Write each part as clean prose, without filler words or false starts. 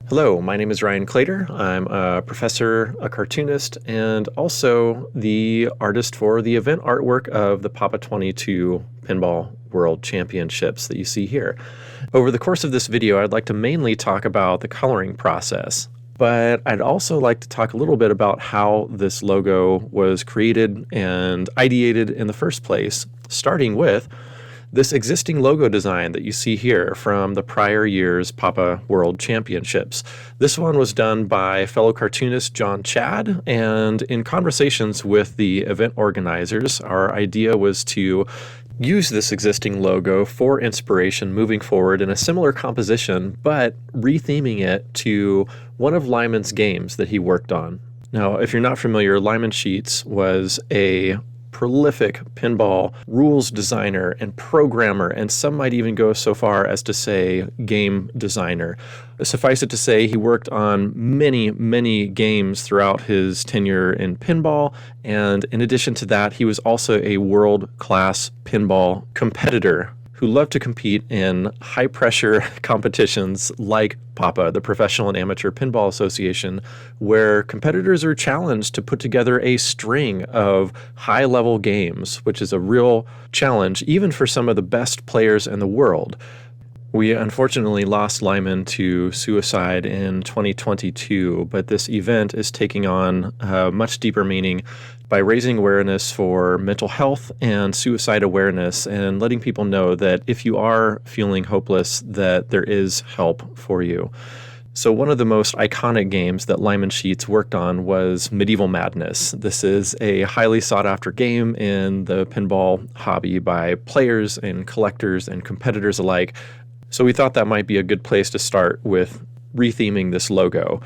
Hello, my name is Ryan Claytor. I'm a professor, a cartoonist, and also the artist for the event artwork of the Papa 22 Pinball World Championships that you see here. Over the course of this video, I'd like to mainly talk about the coloring process, but I'd also like to talk a little bit about how this logo was created and ideated in the first place, starting with this existing logo design that you see here from the prior year's Papa World Championships. This one was done by fellow cartoonist John Chad, and in conversations with the event organizers, our idea was to use this existing logo for inspiration moving forward in a similar composition, but retheming it to one of Lyman's games that he worked on. Now, if you're not familiar, Lyman Sheets was a prolific pinball rules designer and programmer, and some might even go so far as to say game designer. Suffice it to say, he worked on many games throughout his tenure in pinball, and in addition to that, he was also a world-class pinball competitor who loved to compete in high-pressure competitions like PAPA, the Professional and Amateur Pinball Association, where competitors are challenged to put together a string of high-level games, which is a real challenge even for some of the best players in the world. We unfortunately lost Lyman to suicide in 2022, but this event is taking on a much deeper meaning by raising awareness for mental health and suicide awareness, and letting people know that if you are feeling hopeless, that there is help for you. So one of the most iconic games that Lyman Sheets worked on was Medieval Madness. This is a highly sought after game in the pinball hobby by players and collectors and competitors alike. So we thought that might be a good place to start with retheming this logo.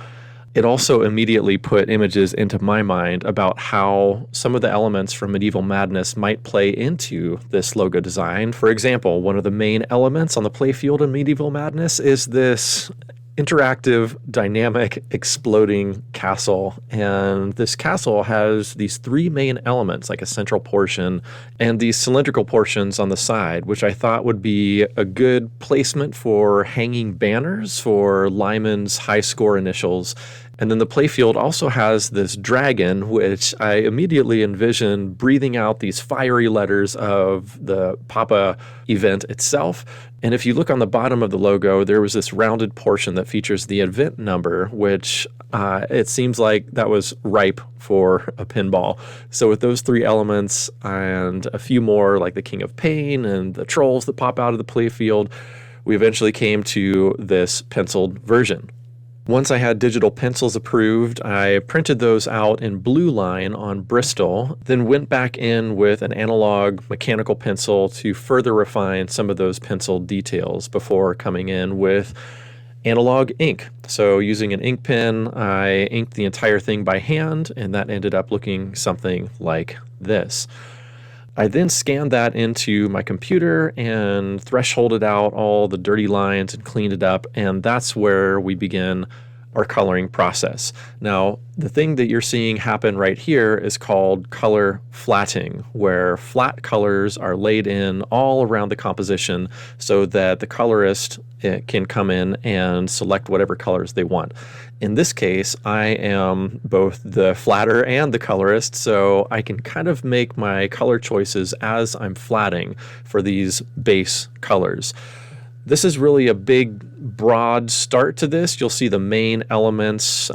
It also immediately put images into my mind about how some of the elements from Medieval Madness might play into this logo design. For example, one of the main elements on the playfield in Medieval Madness is this interactive, dynamic, exploding castle. And this castle has these three main elements, like a central portion and these cylindrical portions on the side, which I thought would be a good placement for hanging banners for Lyman's high score initials. And then the playfield also has this dragon, which I immediately envision breathing out these fiery letters of the Papa event itself. And if you look on the bottom of the logo, there was this rounded portion that features the event number, which it seems like that was ripe for a pinball. So with those three elements and a few more, like the King of Pain and the trolls that pop out of the playfield, we eventually came to this penciled version. Once I had digital pencils approved, I printed those out in blue line on Bristol, then went back in with an analog mechanical pencil to further refine some of those pencil details before coming in with analog ink. So using an ink pen, I inked the entire thing by hand, and that ended up looking something like this. I then scanned that into my computer and thresholded out all the dirty lines and cleaned it up, and that's where we begin our coloring process. Now, the thing that you're seeing happen right here is called color flatting, where flat colors are laid in all around the composition so that the colorist can come in and select whatever colors they want. In this case, I am both the flatter and the colorist, so I can kind of make my color choices as I'm flatting for these base colors. This is really a big, broad start to this. You'll see the main elements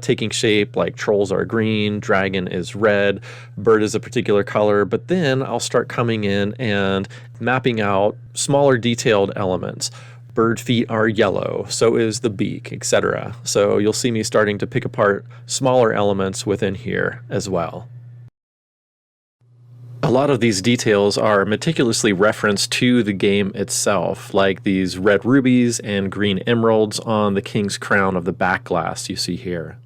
taking shape, like trolls are green, dragon is red, bird is a particular color, but then I'll start coming in and mapping out smaller detailed elements. Bird feet are yellow, so is the beak, etc. So you'll see me starting to pick apart smaller elements within here as well. A lot of these details are meticulously referenced to the game itself, like these red rubies and green emeralds on the king's crown of the back glass you see here.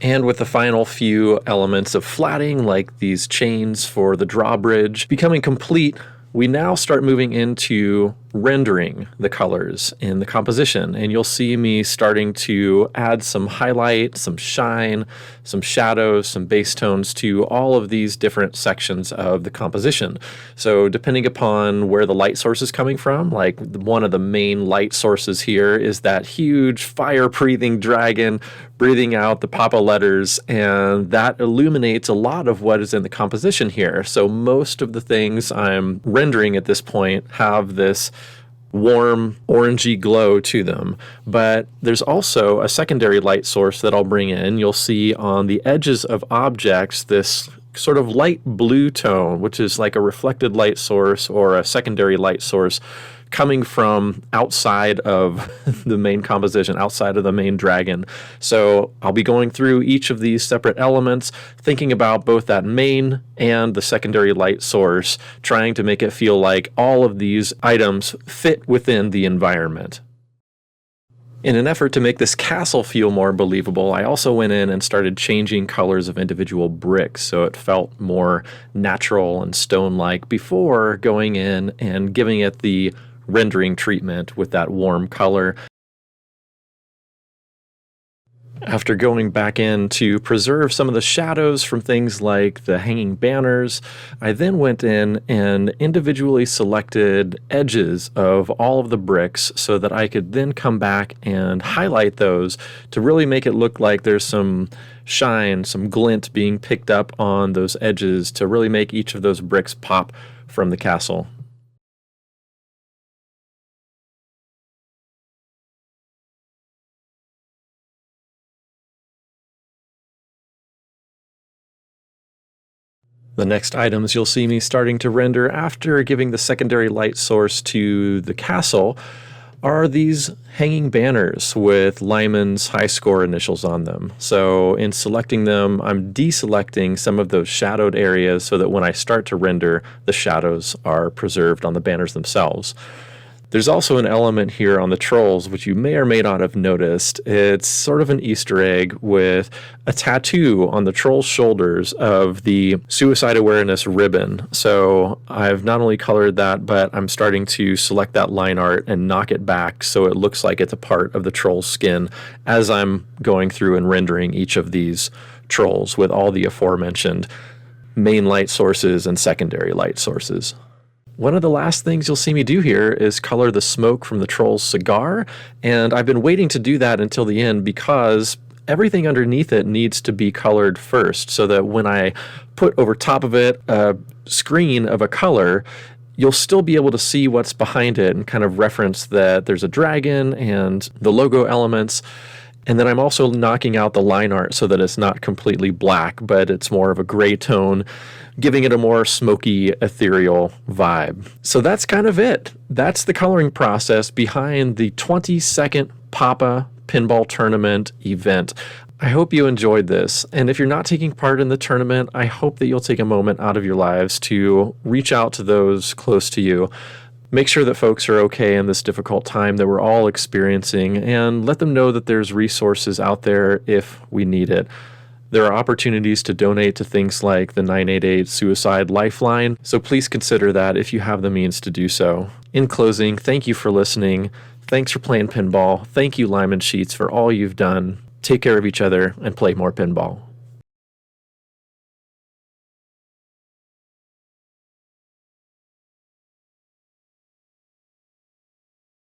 And with the final few elements of flatting, like these chains for the drawbridge, becoming complete, we now start moving into rendering the colors in the composition, and you'll see me starting to add some highlight, some shine, some shadows, some base tones to all of these different sections of the composition. So depending upon where the light source is coming from, like one of the main light sources here is that huge fire-breathing dragon breathing out the Papa letters, and that illuminates a lot of what is in the composition here. So most of the things I'm rendering at this point have this warm orangey glow to them, but there's also a secondary light source that I'll bring in. You'll see on the edges of objects this sort of light blue tone, which is like a reflected light source or a secondary light source coming from outside of the main composition, outside of the main dragon. So I'll be going through each of these separate elements, thinking about both that main and the secondary light source, trying to make it feel like all of these items fit within the environment. In an effort to make this castle feel more believable, I also went in and started changing colors of individual bricks so it felt more natural and stone-like before going in and giving it the rendering treatment with that warm color. After going back in to preserve some of the shadows from things like the hanging banners, I then went in and individually selected edges of all of the bricks so that I could then come back and highlight those to really make it look like there's some shine, some glint being picked up on those edges to really make each of those bricks pop from the castle. The next items you'll see me starting to render after giving the secondary light source to the castle are these hanging banners with Lyman's high score initials on them. So in selecting them, I'm deselecting some of those shadowed areas so that when I start to render, the shadows are preserved on the banners themselves. There's also an element here on the trolls which you may or may not have noticed. It's sort of an Easter egg with a tattoo on the troll's shoulders of the suicide awareness ribbon. So I've not only colored that, but I'm starting to select that line art and knock it back so it looks like it's a part of the troll's skin as I'm going through and rendering each of these trolls with all the aforementioned main light sources and secondary light sources. One of the last things you'll see me do here is color the smoke from the troll's cigar, and I've been waiting to do that until the end because everything underneath it needs to be colored first so that when I put over top of it a screen of a color, you'll still be able to see what's behind it and kind of reference that there's a dragon and the logo elements. And then I'm also knocking out the line art so that it's not completely black, but it's more of a gray tone, giving it a more smoky, ethereal vibe. So that's kind of it. That's the coloring process behind the 22nd Papa Pinball Tournament event. I hope you enjoyed this, and if you're not taking part in the tournament, I hope that you'll take a moment out of your lives to reach out to those close to you. Make sure that folks are okay in this difficult time that we're all experiencing, and let them know that there's resources out there if we need it. There are opportunities to donate to things like the 988 Suicide Lifeline, so please consider that if you have the means to do so. In closing, thank you for listening. Thanks for playing pinball. Thank you, Lyman Sheets, for all you've done. Take care of each other and play more pinball.